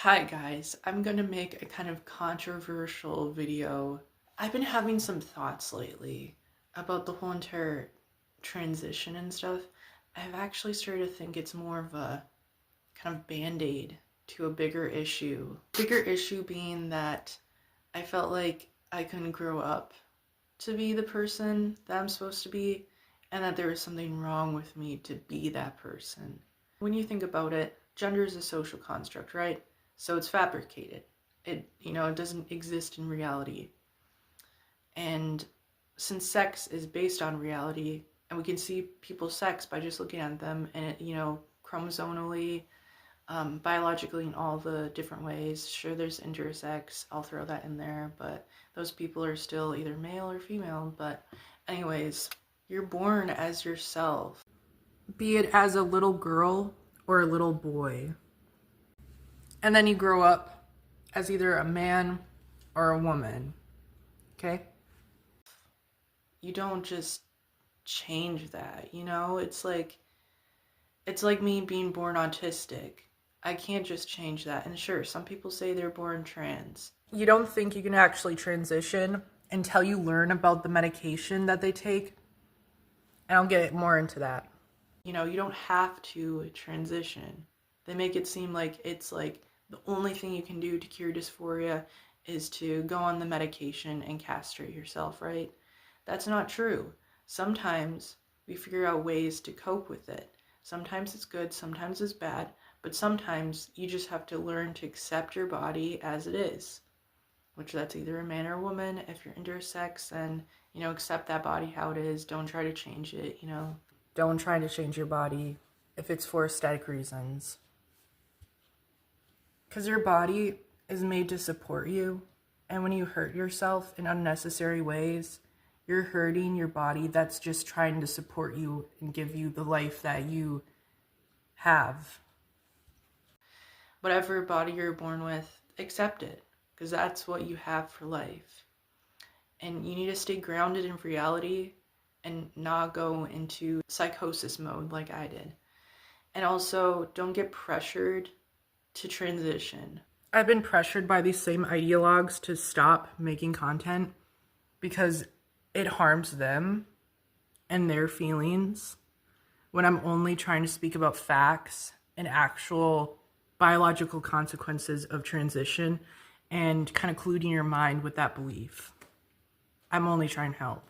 Hi guys, I'm gonna make a kind of controversial video. I've been having some thoughts lately about the whole entire transition and stuff. I've actually started to think it's more of a kind of band-aid to a bigger issue. Bigger issue being that I felt like I couldn't grow up to be the person that I'm supposed to be, and that there was something wrong with me to be that person. When you think about it, gender is a social construct, right? So it's fabricated. It doesn't exist in reality. And since sex is based on reality, and we can see people's sex by just looking at them, and chromosomally, biologically, in all the different ways. Sure, there's intersex, I'll throw that in there, but those people are still either male or female. But anyways, you're born as yourself, be it as a little girl or a little boy. And then you grow up as either a man or a woman, okay? You don't just change that, It's like me being born autistic. I can't just change that. And sure, some people say they're born trans. You don't think you can actually transition until you learn about the medication that they take? And I'll get more into that. You don't have to transition. They make it seem like it's like the only thing you can do to cure dysphoria is to go on the medication and castrate yourself, right? That's not true. Sometimes we figure out ways to cope with it. Sometimes it's good, sometimes it's bad, but sometimes you just have to learn to accept your body as it is, which that's either a man or a woman. If you're intersex, then, accept that body how it is. Don't try to change it, Don't try to change your body if it's for aesthetic reasons. Because your body is made to support you, and when you hurt yourself in unnecessary ways, you're hurting your body that's just trying to support you and give you the life that you have. Whatever body you're born with, accept it, because that's what you have for life. And you need to stay grounded in reality and not go into psychosis mode like I did. And also, don't get pressured to transition. I've been pressured by these same ideologues to stop making content because it harms them and their feelings when I'm only trying to speak about facts and actual biological consequences of transition and kind of colluding your mind with that belief. I'm only trying to help.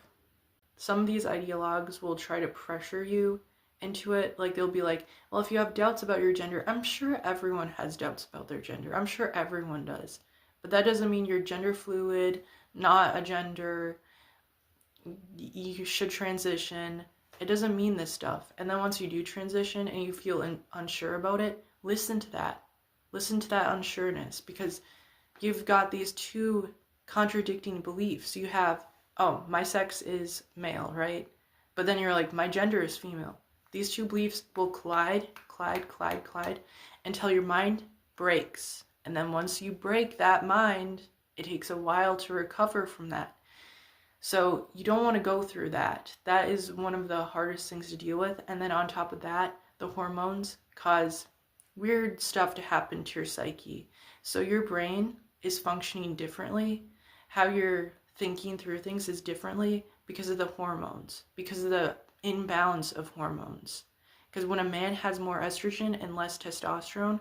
Some of these ideologues will try to pressure you into it. Like, they'll be like, well, if you have doubts about your gender, I'm sure everyone has doubts about their gender. I'm sure everyone does. But that doesn't mean you're gender fluid, not a gender. You should transition. It doesn't mean this stuff. And then once you do transition and you feel unsure about it, listen to that. Listen to that unsureness, because you've got these two contradicting beliefs. You have, oh, my sex is male, right? But then you're like, my gender is female. These two beliefs will collide until your mind breaks. And then once you break that mind, it takes a while to recover from that. So you don't want to go through that. That is one of the hardest things to deal with. And then on top of that, the hormones cause weird stuff to happen to your psyche. So your brain is functioning differently. How you're thinking through things is differently because of the hormones, because of the imbalance of hormones. Because when a man has more estrogen and less testosterone,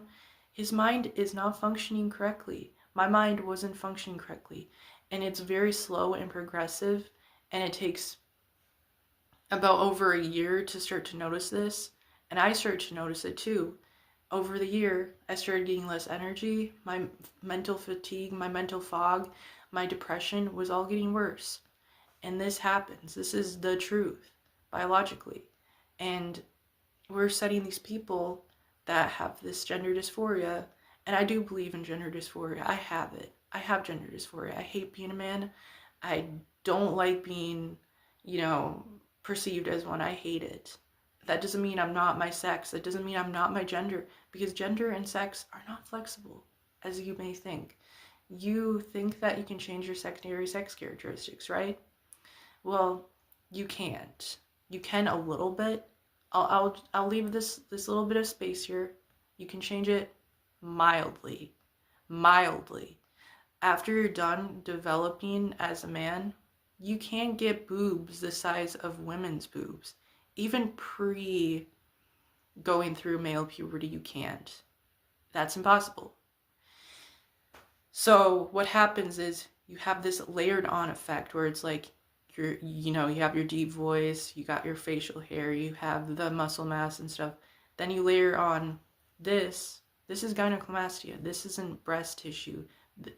his mind is not functioning correctly. My mind wasn't functioning correctly. And it's very slow and progressive, and it takes about over a year to start to notice this. And I started to notice it too. Over the year, I started getting less energy. My mental fatigue, my mental fog, my depression was all getting worse. And this happens. This is the truth, biologically. And we're setting these people that have this gender dysphoria, and I do believe in gender dysphoria. I have it. I have gender dysphoria. I hate being a man. I don't like being, perceived as one. I hate it. That doesn't mean I'm not my sex. That doesn't mean I'm not my gender, because gender and sex are not flexible, as you may think. You think that you can change your secondary sex characteristics, right? Well, you can't. You can a little bit. I'll leave this little bit of space here. You can change it mildly. mildly. After you're done developing as a man, you can't get boobs the size of women's boobs. Even pre going through male puberty, you can't. That's impossible. So what happens is you have this layered on effect where it's like you have your deep voice, you got your facial hair, you have the muscle mass and stuff. Then you layer on this. This is gynecomastia. This isn't breast tissue.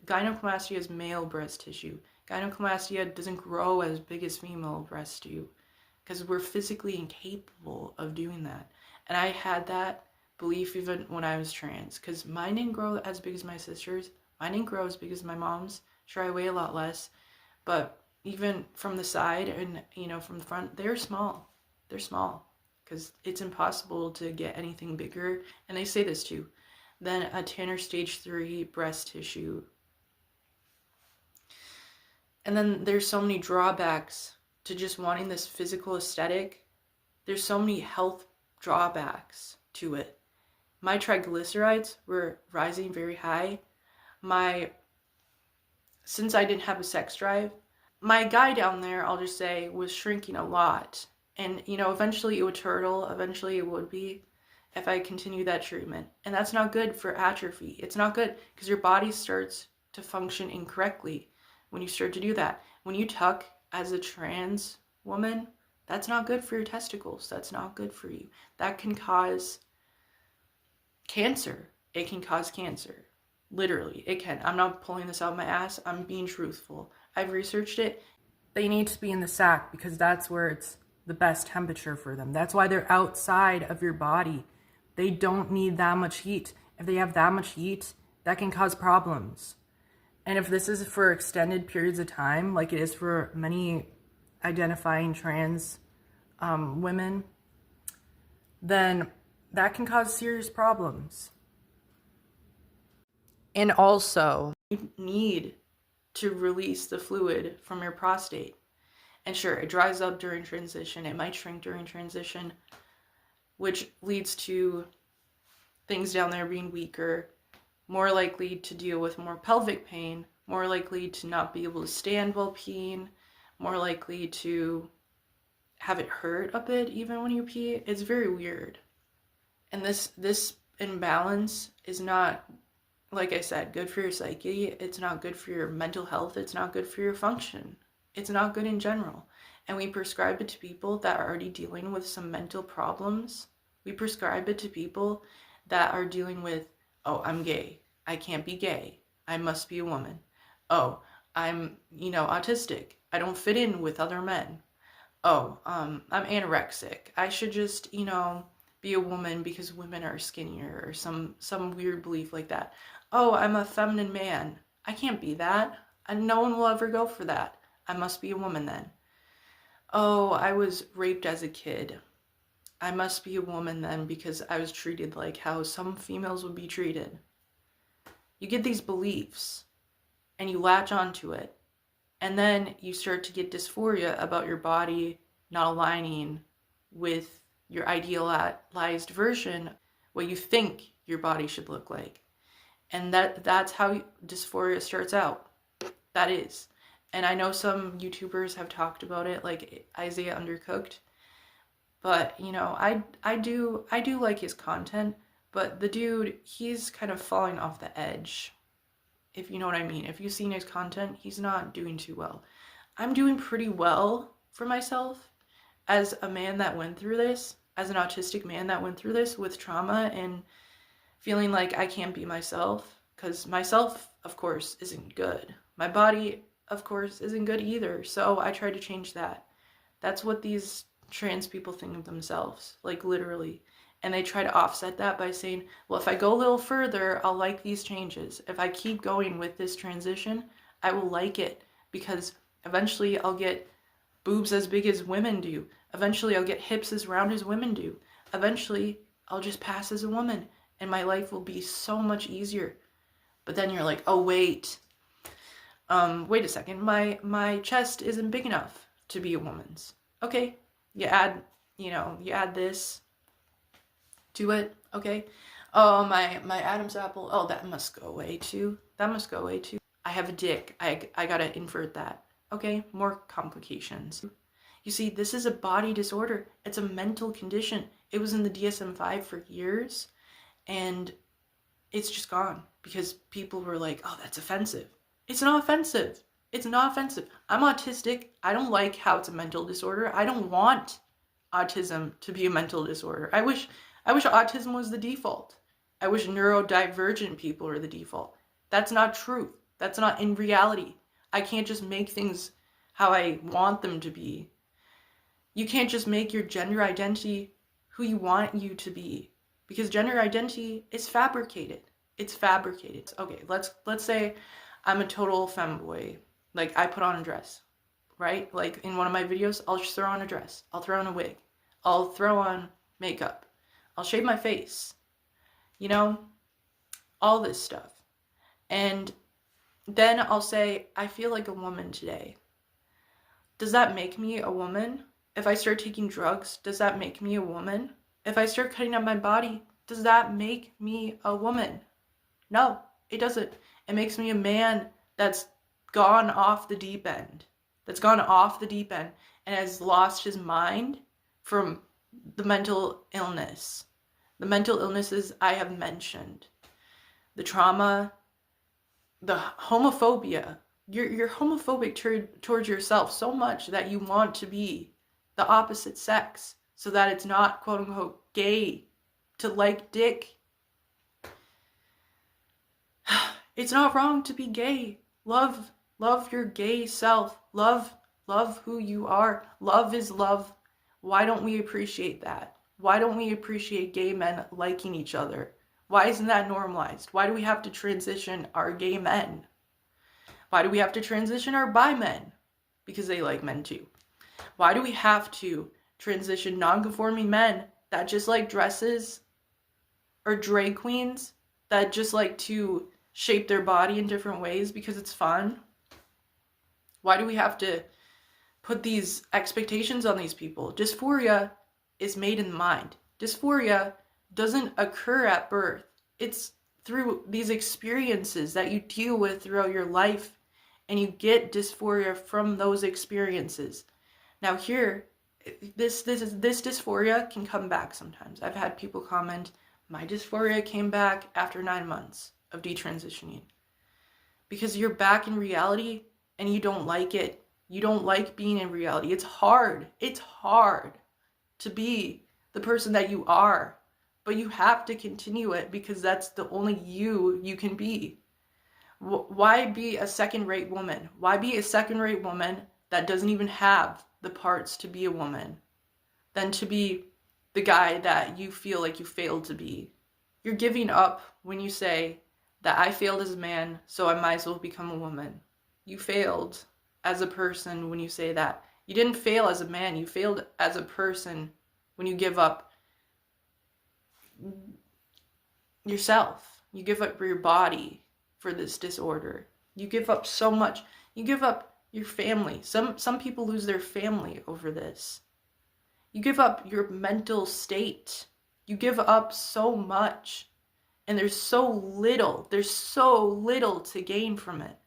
Gynecomastia is male breast tissue. Gynecomastia doesn't grow as big as female breasts do because we're physically incapable of doing that. And I had that belief even when I was trans, because mine didn't grow as big as my sister's. Mine didn't grow as big as my mom's. Sure, I weigh a lot less, but even from the side and, from the front, they're small. They're small because it's impossible to get anything bigger. And they say this too, than a Tanner stage 3 breast tissue. And then there's so many drawbacks to just wanting this physical aesthetic. There's so many health drawbacks to it. My triglycerides were rising very high. Since I didn't have a sex drive, my guy down there, I'll just say, was shrinking a lot. And, eventually it would turtle. Eventually it would be, if I continue that treatment. And that's not good for atrophy. It's not good because your body starts to function incorrectly when you start to do that. When you tuck as a trans woman, that's not good for your testicles. That's not good for you. That can cause cancer. It can cause cancer. Literally, it can. I'm not pulling this out of my ass. I'm being truthful. I've researched it. They need to be in the sack because that's where it's the best temperature for them. That's why they're outside of your body. They don't need that much heat. If they have that much heat, that can cause problems. And if this is for extended periods of time, like it is for many identifying trans women, then that can cause serious problems. And also, you need to release the fluid from your prostate. And sure, it dries up during transition. It might shrink during transition, which leads to things down there being weaker, more likely to deal with more pelvic pain, more likely to not be able to stand while peeing, more likely to have it hurt a bit even when you pee. It's very weird. And this imbalance is not, like I said, good for your psyche. It's not good for your mental health. It's not good for your function. It's not good in general. And we prescribe it to people that are already dealing with some mental problems. We prescribe it to people that are dealing with, oh, I'm gay. I can't be gay. I must be a woman. Oh, I'm, autistic. I don't fit in with other men. Oh, I'm anorexic. I should just, be a woman because women are skinnier, or some weird belief like that. Oh, I'm a feminine man. I can't be that. And no one will ever go for that. I must be a woman then. Oh, I was raped as a kid. I must be a woman then because I was treated like how some females would be treated. You get these beliefs and you latch onto it. And then you start to get dysphoria about your body not aligning with your idealized version, what you think your body should look like. And that's how dysphoria starts out. That is. And I know some YouTubers have talked about it, like Isaiah Undercooked. But, I do like his content, but the dude, he's kind of falling off the edge. If you know what I mean. If you've seen his content, he's not doing too well. I'm doing pretty well for myself as a man that went through this, as an autistic man that went through this with trauma and feeling like I can't be myself, because myself, of course, isn't good. My body, of course, isn't good either. So I try to change that. That's what these trans people think of themselves, like literally. And they try to offset that by saying, well, if I go a little further, I'll like these changes. If I keep going with this transition, I will like it because eventually I'll get boobs as big as women do. Eventually I'll get hips as round as women do. Eventually I'll just pass as a woman and my life will be so much easier. But then you're like, oh, wait a second. My chest isn't big enough to be a woman's. Okay. You add this to it, okay? Oh, my Adam's apple. Oh, that must go away too. That must go away too. I have a dick. I gotta invert that. Okay, more complications. You see, this is a body disorder. It's a mental condition. It was in the DSM-5 for years, and it's just gone because people were like, oh, that's offensive. It's not offensive. It's not offensive. I'm autistic. I don't like how it's a mental disorder. I don't want autism to be a mental disorder. I wish autism was the default. I wish neurodivergent people are the default. That's not true. That's not in reality. I can't just make things how I want them to be. You can't just make your gender identity who you want you to be, because gender identity is fabricated. It's fabricated. Okay, let's say I'm a total femboy. Like, I put on a dress, right? Like, in one of my videos, I'll just throw on a dress. I'll throw on a wig. I'll throw on makeup. I'll shave my face. You know, all this stuff. And then I'll say, I feel like a woman today. Does that make me a woman? If I start taking drugs, does that make me a woman? If I start cutting up my body, does that make me a woman? No, it doesn't. It makes me a man that's gone off the deep end. That's gone off the deep end and has lost his mind from the mental illness. The mental illnesses I have mentioned. The trauma, the homophobia. You're homophobic towards yourself so much that you want to be the opposite sex so that it's not quote unquote gay to like dick. It's not wrong to be gay. Love your gay self. Love who you are. Love is love. Why don't we appreciate that? Why don't we appreciate gay men liking each other? Why isn't that normalized? Why do we have to transition our gay men? Why do we have to transition our bi men? Because they like men too. Why do we have to transition non-conforming men that just like dresses, or drag queens that just like to shape their body in different ways because it's fun? Why do we have to put these expectations on these people? Dysphoria is made in the mind. Dysphoria doesn't occur at birth. It's through these experiences that you deal with throughout your life, and you get dysphoria from those experiences. Now here, this dysphoria can come back sometimes. I've had people comment, my dysphoria came back after 9 months of detransitioning. Because you're back in reality and you don't like it. You don't like being in reality. It's hard. It's hard to be the person that you are. But you have to continue it because that's the only you can be. Why be a second-rate woman? Why be a second-rate woman that doesn't even have the parts to be a woman than to be the guy that you feel like you failed to be? You're giving up when you say that I failed as a man, so I might as well become a woman. You failed as a person when you say that. You didn't fail as a man. You failed as a person when you give up yourself. You give up your body for this disorder. You give up so much. You give up your family. Some people lose their family over this. You give up your mental state. You give up so much. And there's so little to gain from it.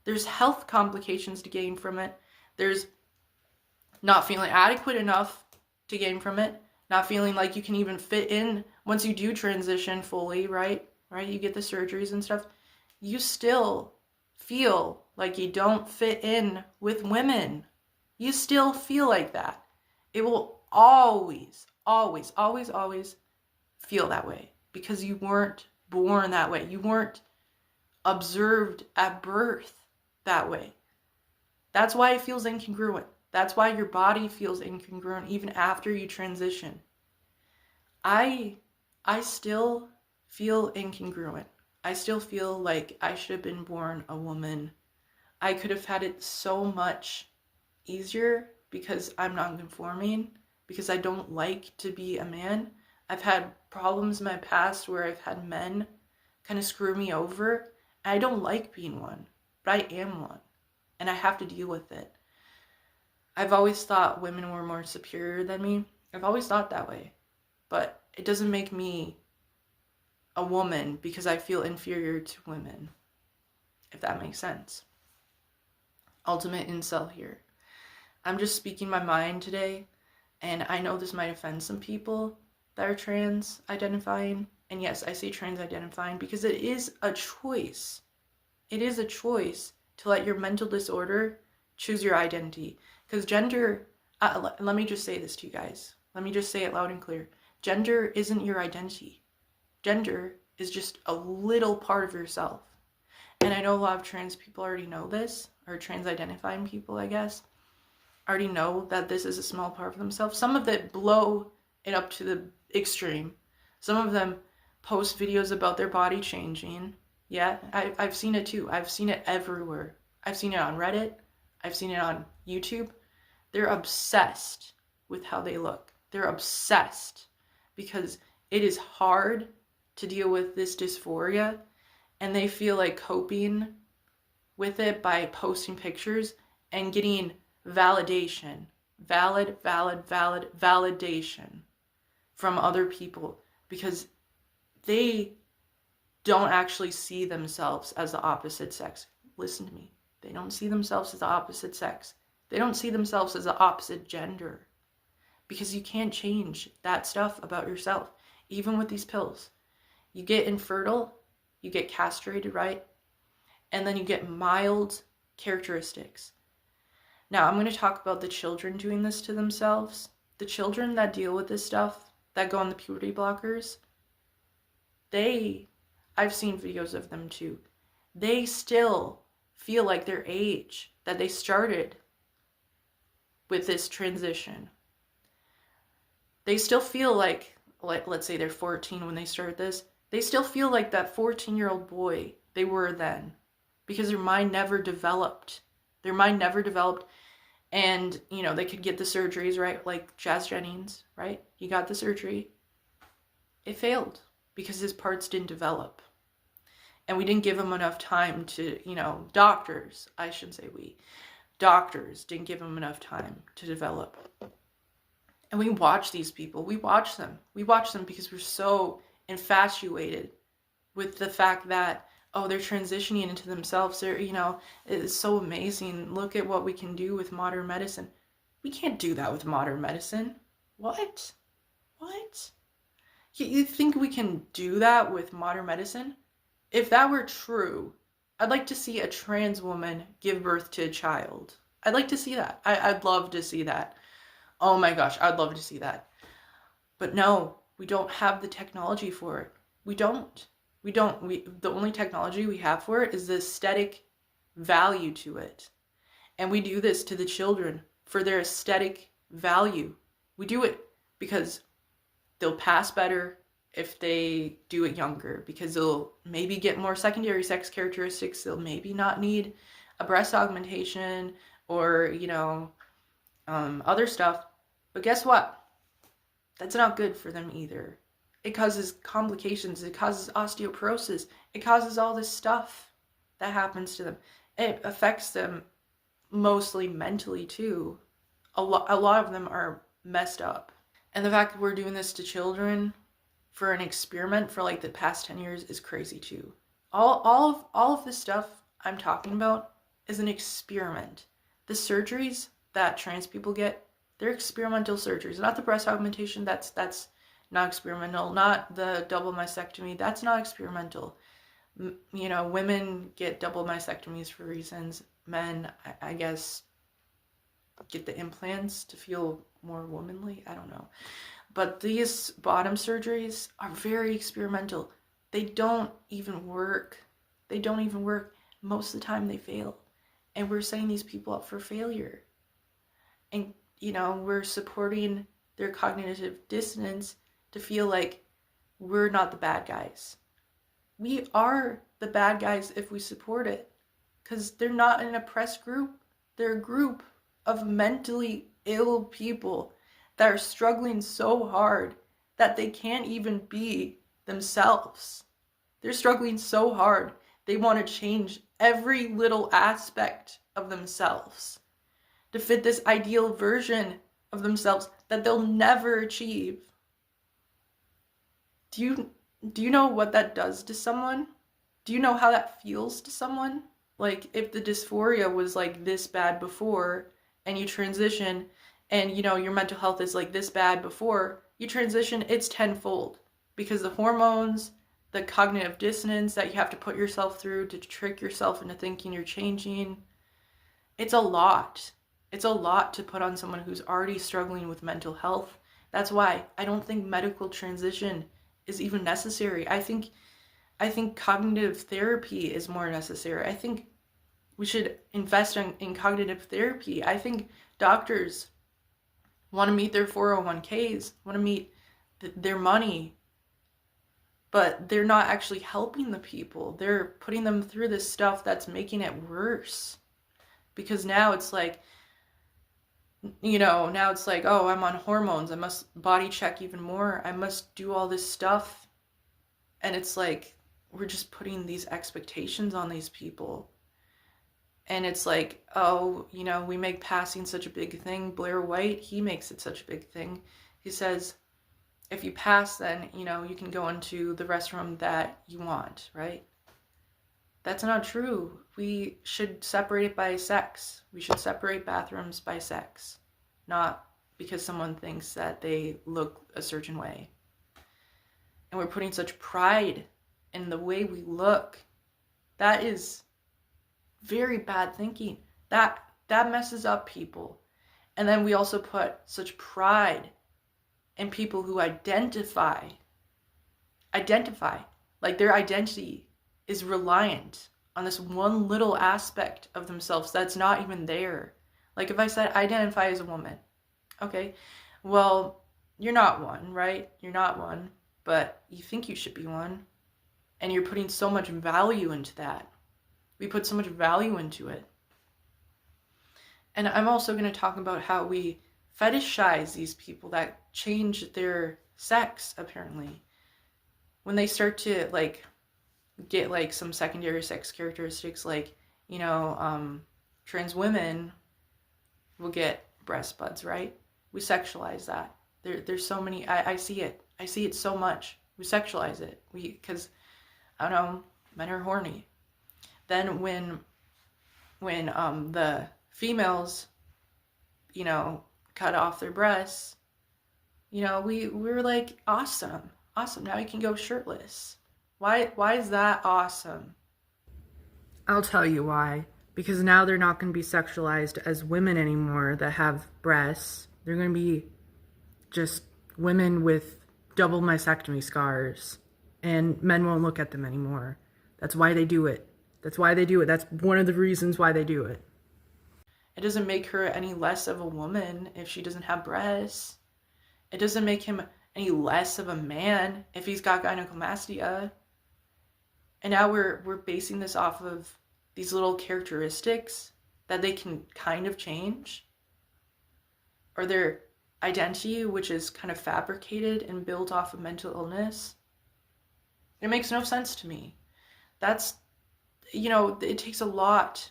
There's health complications to gain from it. There's not feeling adequate enough to gain from it. Not feeling like you can even fit in once you do transition fully, right? Right? You get the surgeries and stuff. You still feel like you don't fit in with women. You still feel like that. It will always feel that way because you weren't born that way. You weren't observed at birth that way. That's why it feels incongruent. That's why your body feels incongruent even after you transition. I still feel incongruent. I still feel like I should have been born a woman. I could have had it so much easier because I'm non-conforming, because I don't like to be a man. I've had problems in my past where I've had men kind of screw me over. I don't like being one, but I am one, and I have to deal with it. I've always thought women were more superior than me. I've always thought that way, but it doesn't make me a woman because I feel inferior to women, if that makes sense. Ultimate incel here. I'm just speaking my mind today, and I know this might offend some people that are trans identifying. And yes, I say trans identifying because it is a choice. It is a choice to let your mental disorder choose your identity. Because gender, let me just say this to you guys. Let me just say it loud and clear. Gender isn't your identity. Gender is just a little part of yourself. And I know a lot of trans people already know this, or trans identifying people, I guess, already know that this is a small part of themselves. Some of them blow it up to the extreme. Some of them post videos about their body changing. Yeah, I've seen it too. I've seen it everywhere. I've seen it on Reddit. I've seen it on YouTube. They're obsessed with how they look. They're obsessed because it is hard to deal with this dysphoria, and they feel like coping with it by posting pictures and getting validation, validation from other people, because they don't actually see themselves as the opposite sex. Listen to me. They don't see themselves as the opposite sex. They don't see themselves as the opposite gender, because you can't change that stuff about yourself. Even with these pills, you get infertile, you get castrated, right? And then you get mild characteristics. Now, I'm going to talk about the children doing this to themselves. The children that deal with this stuff, that go on the puberty blockers, I've seen videos of them too. They still feel like their age that they started with this transition. They still feel like let's say they're 14 when they started this. They still feel like that 14-year-old boy they were then, because their mind never developed. Their mind never developed. And, they could get the surgeries, right? Like Jazz Jennings, right? He got the surgery. It failed because his parts didn't develop. And we didn't give him enough time to, doctors, I shouldn't say we, doctors didn't give him enough time to develop. And we watch these people. We watch them. We watch them because we're so infatuated with the fact that, oh, they're transitioning into themselves. They're, it's so amazing. Look at what we can do with modern medicine. We can't do that with modern medicine. What? You think we can do that with modern medicine? If that were true, I'd like to see a trans woman give birth to a child. I'd like to see that. I'd love to see that. Oh my gosh, I'd love to see that. But no, we don't have the technology for it. We don't. The only technology we have for it is the aesthetic value to it. And we do this to the children for their aesthetic value. We do it because they'll pass better if they do it younger, because they'll maybe get more secondary sex characteristics. They'll maybe not need a breast augmentation or, other stuff. But guess what? That's not good for them either. It causes complications. It causes osteoporosis. It causes all this stuff that happens to them. It affects them mostly mentally too. A lot of them are messed up. And the fact that we're doing this to children for an experiment for like the past 10 years is crazy too. All of this stuff I'm talking about is an experiment. The surgeries that trans people get, they're experimental surgeries. Not the breast augmentation, that's not experimental. Not the double mastectomy, that's not experimental. Women get double mastectomies for reasons. Men, I guess, get the implants to feel more womanly. I don't know. But these bottom surgeries are very experimental. They don't even work. Most of the time they fail. And we're setting these people up for failure. And, we're supporting their cognitive dissonance to feel like we're not the bad guys. We are the bad guys if we support it. Because they're not an oppressed group. They're a group of mentally ill people that are struggling so hard that they can't even be themselves. They're struggling so hard, they want to change every little aspect of themselves to fit this ideal version of themselves that they'll never achieve. Do Do you know what that does to someone? Do you know how that feels to someone? Like, if the dysphoria was like this bad before, and you transition, and your mental health is like this bad before you transition, it's tenfold, because the hormones, the cognitive dissonance that you have to put yourself through to trick yourself into thinking you're changing. It's a lot. It's a lot to put on someone who's already struggling with mental health. That's why I don't think medical transition is even necessary. I think cognitive therapy is more necessary. I think we should invest in cognitive therapy. I think doctors want to meet their 401ks, want to meet their money, but they're not actually helping the people. They're putting them through this stuff that's making it worse. Because now it's like, oh, I'm on hormones. I must body check even more. I must do all this stuff. And it's like, we're just putting these expectations on these people. And it's like, oh, we make passing such a big thing. Blair White, he makes it such a big thing. He says, if you pass, then, you can go into the restroom that you want, right? That's not true. We should separate it by sex. We should separate bathrooms by sex, not because someone thinks that they look a certain way. And we're putting such pride in the way we look. That is very bad thinking. That messes up people. And then we also put such pride in people who identify, like their identity is reliant on this one little aspect of themselves that's not even there. Like if I said, I identify as a woman. Okay, well, you're not one, right? You're not one, but you think you should be one. And you're putting so much value into that. We put so much value into it. And I'm also going to talk about how we fetishize these people that change their sex, apparently. When they start to, like, get, like, some secondary sex characteristics, like, trans women will get breast buds, right? We sexualize that. There's so many, I see it. I see it so much. We sexualize it. Because, I don't know, men are horny. Then when the females, cut off their breasts, we're like, awesome, now you can go shirtless. Why is that awesome? I'll tell you why. Because now they're not going to be sexualized as women anymore that have breasts. They're going to be just women with double mastectomy scars. And men won't look at them anymore. That's why they do it. That's one of the reasons why they do it. It doesn't make her any less of a woman if she doesn't have breasts. It doesn't make him any less of a man if he's got gynecomastia. And now we're basing this off of these little characteristics that they can kind of change. Or their identity, which is kind of fabricated and built off of mental illness. It makes no sense to me. That's, it takes a lot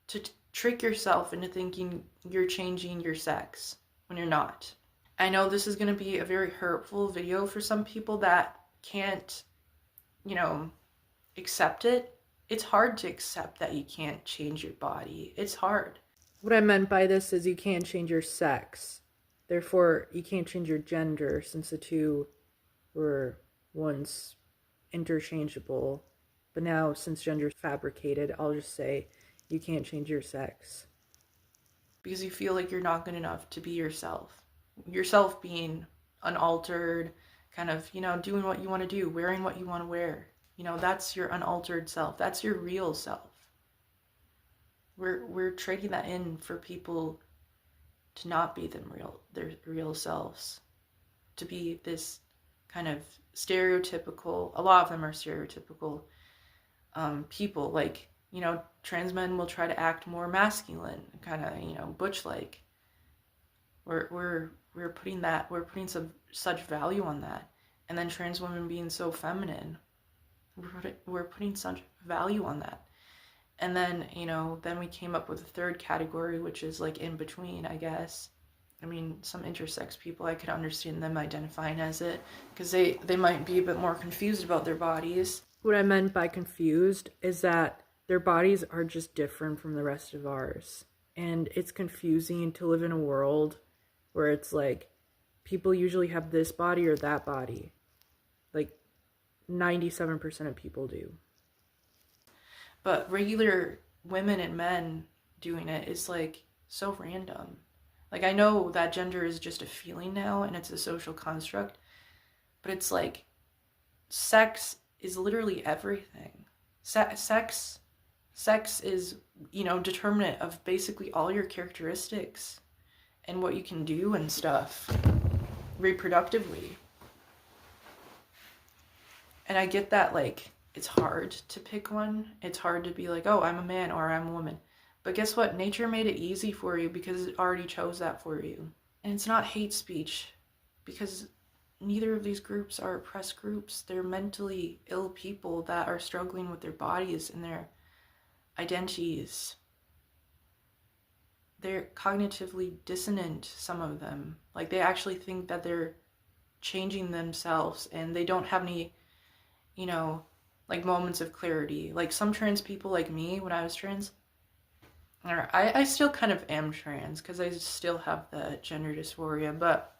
to trick yourself into thinking you're changing your sex when you're not. I know this is going to be a very hurtful video for some people that can't, accept it. It's hard to accept that you can't change your body. It's hard. What I meant by this is you can't change your sex. Therefore, you can't change your gender, since the two were once interchangeable. But now, since gender is fabricated, I'll just say you can't change your sex. Because you feel like you're not good enough to be yourself. Yourself being unaltered, kind of, doing what you want to do, wearing what you want to wear. That's your unaltered self. That's your real self. We're trading that in for people to not be their real selves. To be this kind of stereotypical, a lot of them are stereotypical people. Like, trans men will try to act more masculine, kind of, butch-like. We're putting such value on that. And then trans women being so feminine, we're putting such value on that. And then, then we came up with a third category, which is like in between, I guess. I mean, some intersex people, I could understand them identifying as it, because they might be a bit more confused about their bodies. What I meant by confused is that their bodies are just different from the rest of ours. And it's confusing to live in a world where it's like, people usually have this body or that body. Like, 97% of people do. But regular women and men doing it is like so random. Like, I know that gender is just a feeling now and it's a social construct, but it's like sex is literally everything. Sex is, determinant of basically all your characteristics and what you can do and stuff reproductively. And I get that, like, it's hard to pick one. It's hard to be like, oh, I'm a man or I'm a woman. But guess what? Nature made it easy for you because it already chose that for you. And it's not hate speech, because neither of these groups are oppressed groups. They're mentally ill people that are struggling with their bodies and their identities. They're cognitively dissonant, some of them. Like, they actually think that they're changing themselves and they don't have any, like, moments of clarity. Like, some trans people like me, when I was trans, or I still kind of am trans because I still have the gender dysphoria, but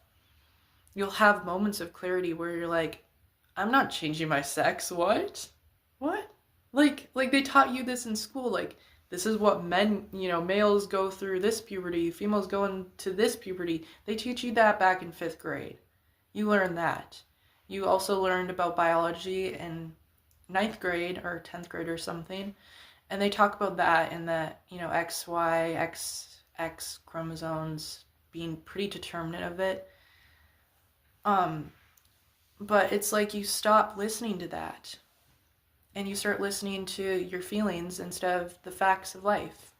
you'll have moments of clarity where you're like, I'm not changing my sex. What? Like they taught you this in school. Like, this is what men, males go through this puberty, females go into this puberty. They teach you that back in 5th grade. You learn that. You also learned about biology in 9th grade or 10th grade or something. And they talk about that in that, X, Y, X chromosomes being pretty determinate of it. But it's like you stop listening to that and you start listening to your feelings instead of the facts of life.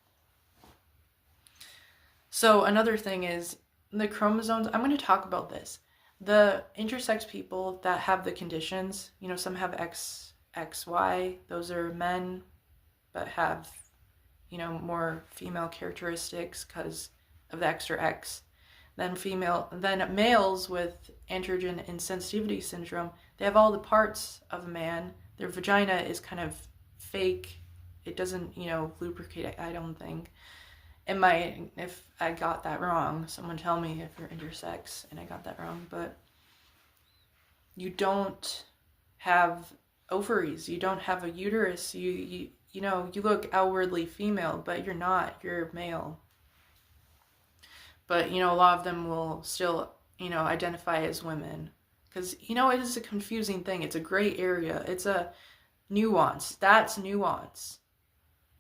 So another thing is the chromosomes. I'm going to talk about this. The intersex people that have the conditions, some have XY, those are men, but have, more female characteristics because of the extra X. Then males with androgen insensitivity syndrome, they have all the parts of a man. Their vagina is kind of fake. It doesn't, lubricate, I don't think. If I got that wrong, someone tell me if you're intersex and I got that wrong, but you don't have ovaries, you don't have a uterus, you look outwardly female, but you're not, you're male. But, a lot of them will still, identify as women. Because, it is a confusing thing. It's a gray area. It's a nuance. That's nuance.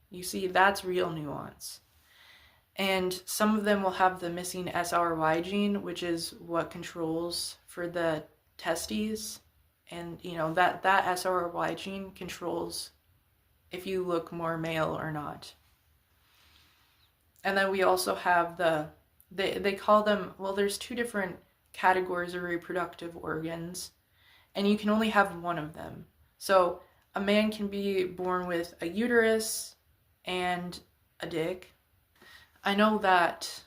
You see, that's real nuance. And some of them will have the missing SRY gene, which is what controls for the testes. And, that SRY gene controls if you look more male or not. And then we also have they call them, there's 2 different categories of reproductive organs, and you can only have one of them. So a man can be born with a uterus and a dick. I know that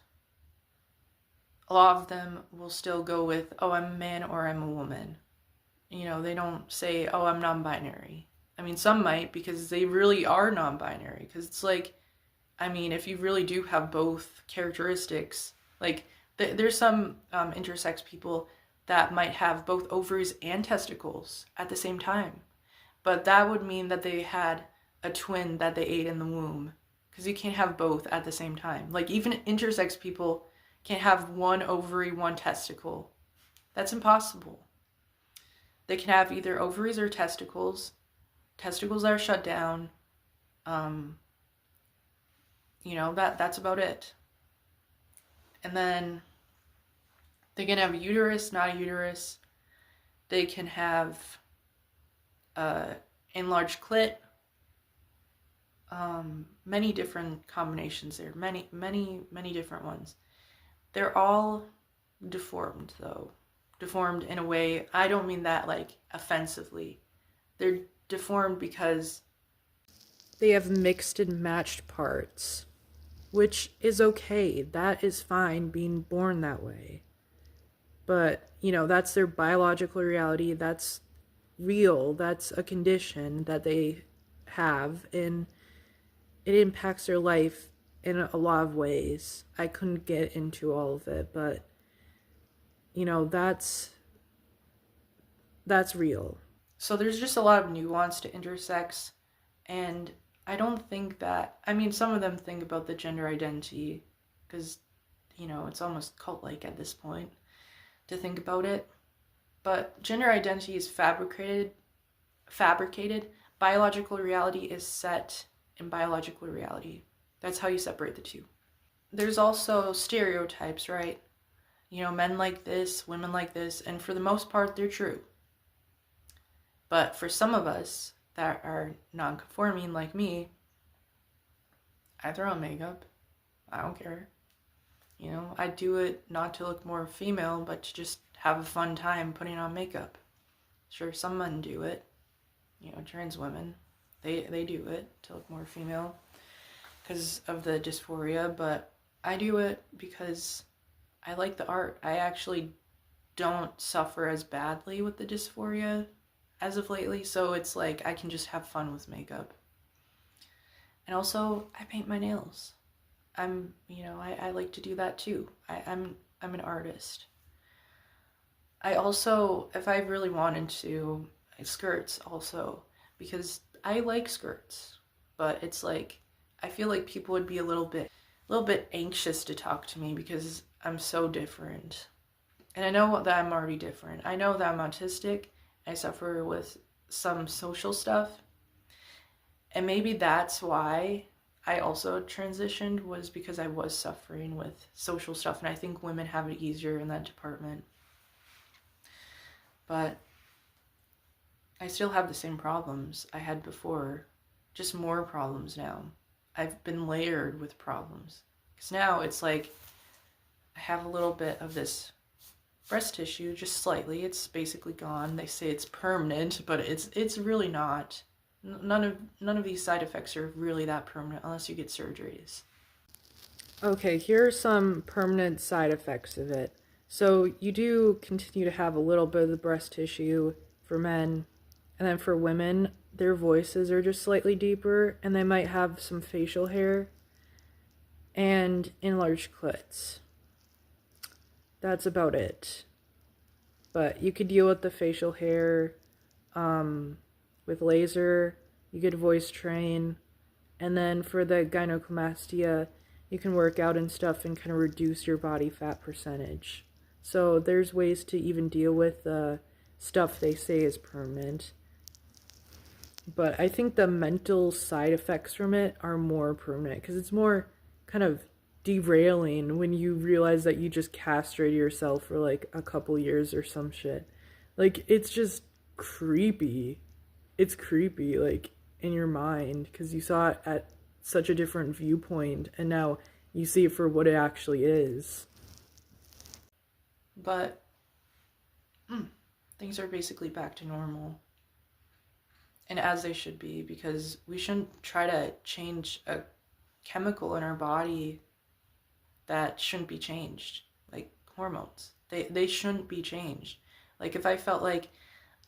a lot of them will still go with, oh, I'm a man or I'm a woman. They don't say, oh, I'm non-binary. I mean, some might, because they really are non-binary, because it's like, if you really do have both characteristics, like there's some intersex people that might have both ovaries and testicles at the same time, but that would mean that they had a twin that they ate in the womb, because you can't have both at the same time. Like, even intersex people can't have one ovary, one testicle. That's impossible. They can have either ovaries or testicles. Testicles are shut down. That's about it. And then they can have a uterus, not a uterus. They can have enlarged clit. Many different combinations there. Many different ones. They're all deformed, though. Deformed in a way, I don't mean that like offensively. They're deformed because they have mixed and matched parts. which is okay. That is fine being born that way. But, that's their biological reality. That's real. That's a condition that they have, and it impacts their life in a lot of ways. I couldn't get into all of it, but that's real. So there's just a lot of nuance to intersex, and I don't think that, some of them think about the gender identity because, it's almost cult-like at this point to think about it. But gender identity is fabricated. Biological reality is set in biological reality. That's how you separate the two. There's also stereotypes, right? Men like this, women like this, and for the most part, they're true. But for some of us that are non-conforming like me, I throw on makeup. I don't care. I do it not to look more female, but to just have a fun time putting on makeup. Sure, some men do it. Trans women, they do it to look more female because of the dysphoria, but I do it because I like the art. I actually don't suffer as badly with the dysphoria as of lately, so it's like I can just have fun with makeup. And also, I paint my nails. I like to do that too. I'm an artist. I also, if I really wanted to, skirts also, because I like skirts, but it's like, I feel like people would be a little bit anxious to talk to me because I'm so different. And I know that I'm already different. I know that I'm autistic. I suffer with some social stuff. And maybe that's why I also transitioned, was because I was suffering with social stuff. And I think women have it easier in that department. But I still have the same problems I had before, just more problems now. I've been layered with problems. Because now it's like I have a little bit of this breast tissue, just slightly. It's basically gone. They say it's permanent, but it's really not. None of these side effects are really that permanent unless you get surgeries. Okay, here are some permanent side effects of it. So you do continue to have a little bit of the breast tissue for men, and then for women, their voices are just slightly deeper, and they might have some facial hair and enlarged clits. That's about it. But you could deal with the facial hair with laser. You could voice train. And then for the gynecomastia, you can work out and stuff and kind of reduce your body fat percentage. So there's ways to even deal with the stuff they say is permanent. But I think the mental side effects from it are more permanent because it's more kind of derailing when you realize that you just castrated yourself for like a couple years or some shit. Like, it's just creepy. It's creepy, like, in your mind, because you saw it at such a different viewpoint, and now you see it for what it actually is. But things are basically back to normal. And as they should be, because we shouldn't try to change a chemical in our body that shouldn't be changed, like hormones. They shouldn't be changed. Like, if I felt like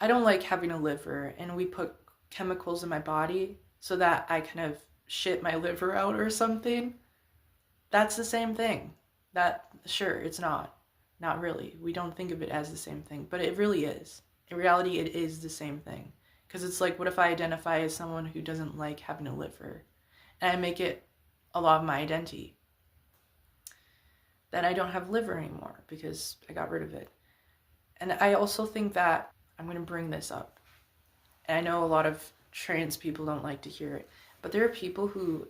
I don't like having a liver and we put chemicals in my body so that I kind of shit my liver out or something, that's the same thing. That, sure, it's not really. We don't think of it as the same thing, but it really is. In reality, it is the same thing. Because it's like, what if I identify as someone who doesn't like having a liver and I make it a lot of my identity? Then I don't have liver anymore because I got rid of it. And I also think that, I'm going to bring this up, and I know a lot of trans people don't like to hear it, but there are people who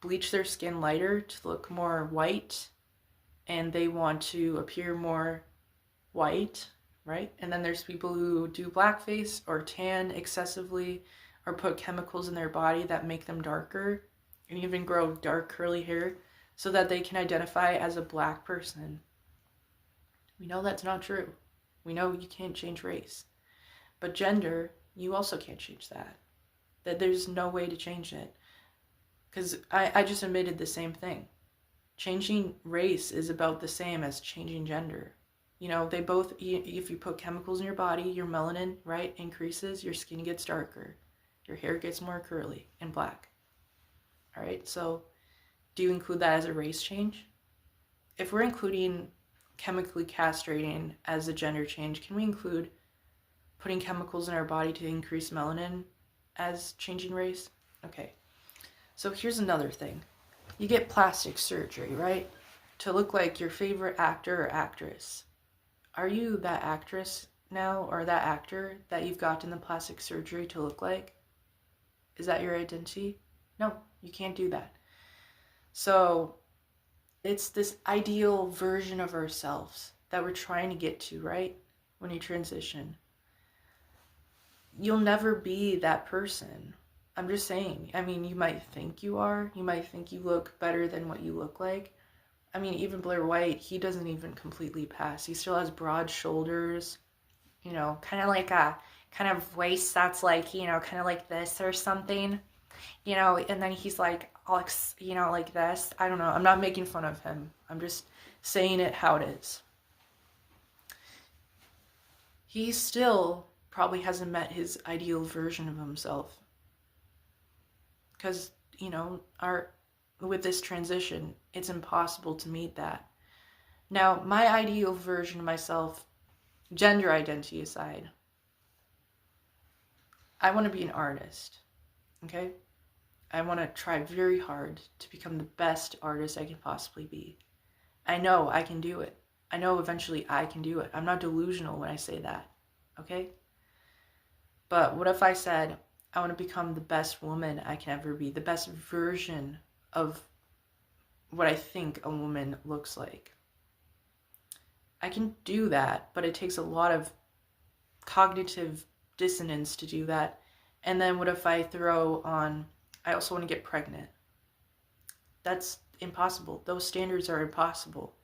bleach their skin lighter to look more white, and they want to appear more white, right? And then there's people who do blackface or tan excessively or put chemicals in their body that make them darker and even grow dark curly hair so that they can identify as a black person. We know that's not true. We know you can't change race. But gender, you also can't change that. That there's no way to change it. Because I just admitted the same thing. Changing race is about the same as changing gender. You know, they both, if you put chemicals in your body, your melanin, right, increases, your skin gets darker, your hair gets more curly and black. All right, so do you include that as a race change? If we're including chemically castrating as a gender change, can we include putting chemicals in our body to increase melanin as changing race? Okay, so here's another thing. You get plastic surgery, right? To look like your favorite actor or actress. Are you that actress now, or that actor that you've gotten the plastic surgery to look like? Is that your identity? No, you can't do that. So it's this ideal version of ourselves that we're trying to get to, right? When you transition. You'll never be that person. I'm just saying. I mean, you might think you are. You might think you look better than what you look like. I mean, even Blair White, he doesn't even completely pass. He still has broad shoulders, you know, kind of like a kind of waist that's like, you know, kind of like this or something, you know, and then he's like, all, you know, like this. I don't know. I'm not making fun of him. I'm just saying it how it is. He still probably hasn't met his ideal version of himself. Because, you know, with this transition, it's impossible to meet that. Now, my ideal version of myself, gender identity aside, I want to be an artist, okay? I want to try very hard to become the best artist I can possibly be. I know I can do it. I know eventually I can do it. I'm not delusional when I say that, okay? But what if I said, I want to become the best woman I can ever be, the best version of what I think a woman looks like? I can do that, but it takes a lot of cognitive dissonance to do that. And then what if I throw on, I also want to get pregnant? That's impossible. Those standards are impossible.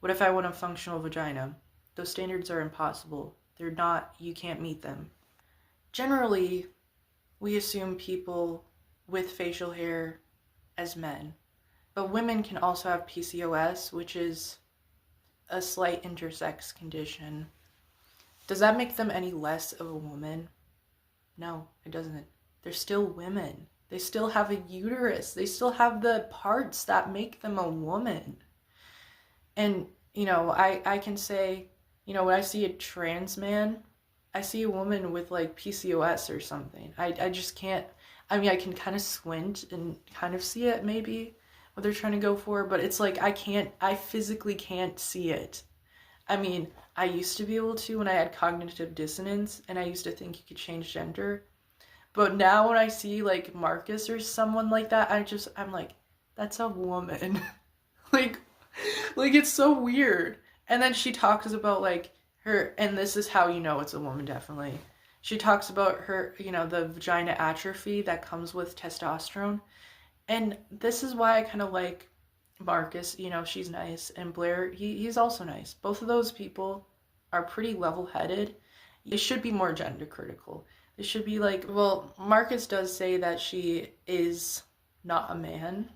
What if I want a functional vagina? Those standards are impossible. They're not, you can't meet them. Generally, we assume people with facial hair as men, but women can also have PCOS, which is a slight intersex condition. Does that make them any less of a woman? No, it doesn't. They're still women. They still have a uterus. They still have the parts that make them a woman. And, you know, I can say, you know, when I see a trans man, I see a woman with like PCOS or something. I just can't, I mean, I can kind of squint and kind of see it maybe, what they're trying to go for, but it's like I physically can't see it. I mean, I used to be able to when I had cognitive dissonance, and I used to think you could change gender. But now when I see like Marcus or someone like that, I'm like, that's a woman. like it's so weird. And then she talks about like her, and this is how you know it's a woman, definitely. She talks about her, you know, the vagina atrophy that comes with testosterone. And this is why I kind of like Marcus, you know, she's nice, and Blair, he's also nice. Both of those people are pretty level-headed. They should be more gender critical. They should be like, well, Marcus does say that she is not a man.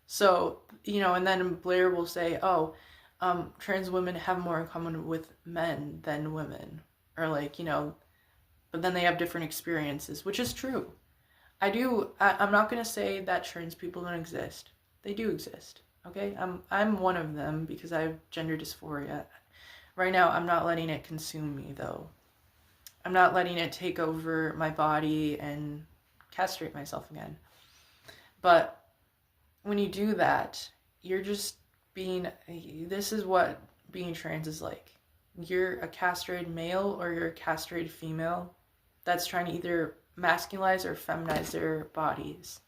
So, you know, and then Blair will say, oh, trans women have more in common with men than women. Or like, you know, but then they have different experiences, which is true. I'm not going to say that trans people don't exist. They do exist, okay? I'm one of them because I have gender dysphoria. Right now, I'm not letting it consume me, though. I'm not letting it take over my body and castrate myself again. But when you do that, you're just being, this is what being trans is like. You're a castrated male or you're a castrated female that's trying to either masculinize or feminize their bodies.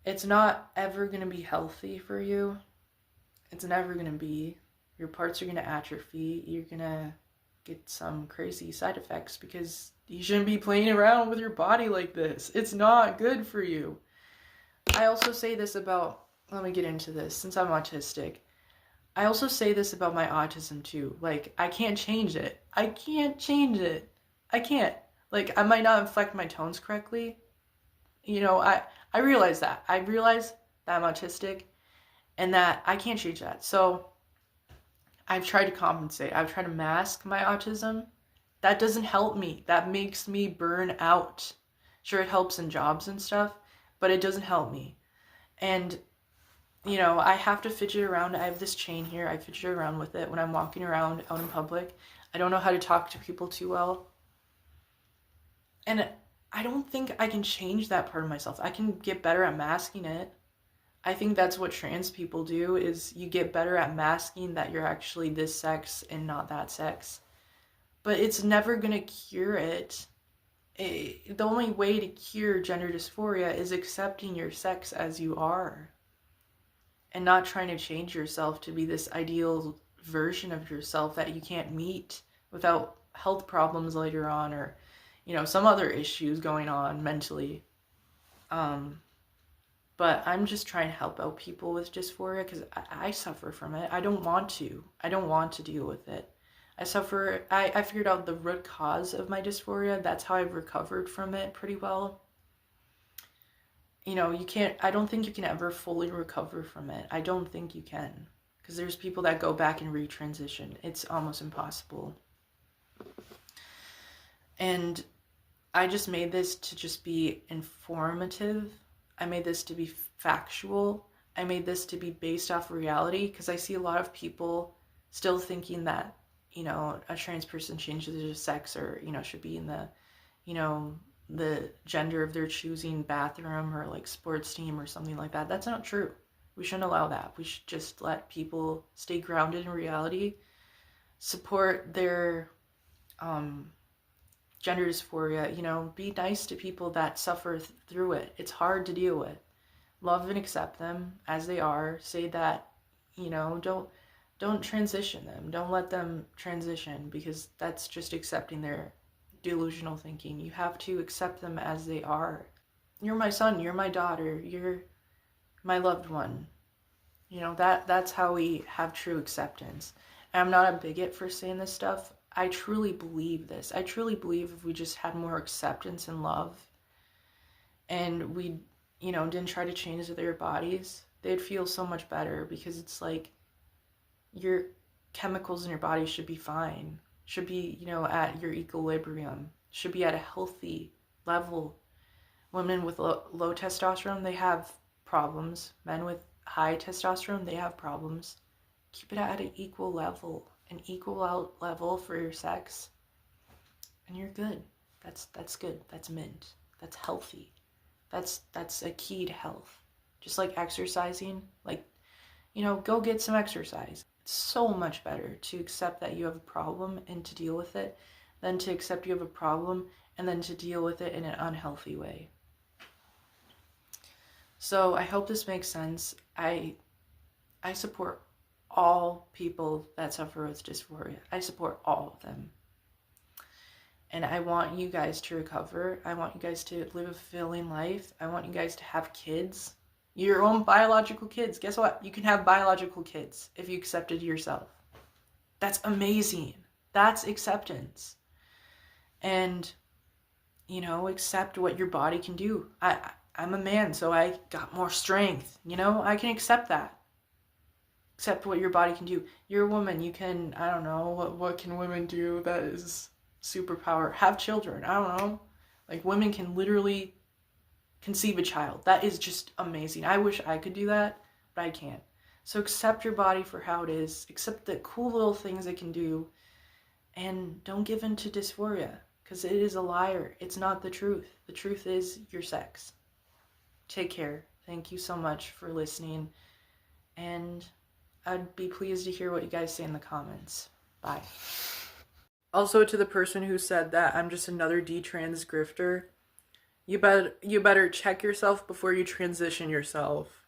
It's not ever going to be healthy for you. It's never going to be. Your parts are going to atrophy. You're going to get some crazy side effects because you shouldn't be playing around with your body like this. It's not good for you. I also say this about, let me get into this, since I'm autistic. I also say this about my autism too. Like, I can't change it. I can't change it. I can't. Like, I might not inflect my tones correctly. You know, I realize that. I realize that I'm autistic. and that I can't change that. So I've tried to compensate. I've tried to mask my autism. That doesn't help me. That makes me burn out. Sure, it helps in jobs and stuff, but it doesn't help me. And, you know, I have to fidget around. I have this chain here. I fidget around with it when I'm walking around out in public. I don't know how to talk to people too well. And I don't think I can change that part of myself. I can get better at masking it. I think that's what trans people do, is you get better at masking that you're actually this sex and not that sex. But it's never going to cure it. The only way to cure gender dysphoria is accepting your sex as you are. And not trying to change yourself to be this ideal version of yourself that you can't meet without health problems later on, or, you know, some other issues going on mentally. But I'm just trying to help out people with dysphoria because I suffer from it. I don't want to. I don't want to deal with it. I figured out the root cause of my dysphoria. That's how I've recovered from it pretty well. You know, I don't think you can ever fully recover from it. I don't think you can. Because there's people that go back and retransition. It's almost impossible. And I just made this to just be informative. I made this to be factual. I made this to be based off reality, because I see a lot of people still thinking that, you know, a trans person changes their sex, or, you know, should be in the, you know, the gender of their choosing bathroom or like sports team or something like that. That's not true. We shouldn't allow that. We should just let people stay grounded in reality, support their gender dysphoria, you know, be nice to people that suffer through it. It's hard to deal with. Love and accept them as they are. Say that, you know, don't transition them. Don't let them transition, because that's just accepting their delusional thinking. You have to accept them as they are. You're my son, you're my daughter, you're my loved one. You know, that's how we have true acceptance. And I'm not a bigot for saying this stuff. I truly believe this. I truly believe if we just had more acceptance and love, and we, you know, didn't try to change their bodies, they'd feel so much better, because it's like your chemicals in your body should be fine, should be, you know, at your equilibrium, should be at a healthy level. Women with low testosterone, they have problems. Men with high testosterone, they have problems. Keep it at an equal level. An equal level for your sex, and you're good. That's good. That's mint. That's healthy. That's a key to health. Just like exercising, like, you know, go get some exercise. It's so much better to accept that you have a problem and to deal with it than to accept you have a problem and then to deal with it in an unhealthy way. So I hope this makes sense. I support all people that suffer with dysphoria. I support all of them. And I want you guys to recover. I want you guys to live a fulfilling life. I want you guys to have kids. Your own biological kids. Guess what? You can have biological kids if you accepted yourself. That's amazing. That's acceptance. And, you know, accept what your body can do. I'm a man, so I got more strength. You know, I can accept that. Accept what your body can do. You're a woman. You can, I don't know, what can women do that is superpower? Have children. I don't know. Like, women can literally conceive a child. That is just amazing. I wish I could do that, but I can't. So accept your body for how it is. Accept the cool little things it can do. And don't give in to dysphoria, because it is a liar. It's not the truth. The truth is your sex. Take care. Thank you so much for listening. And I'd be pleased to hear what you guys say in the comments. Bye. Also, to the person who said that I'm just another detrans grifter, you better check yourself before you transition yourself.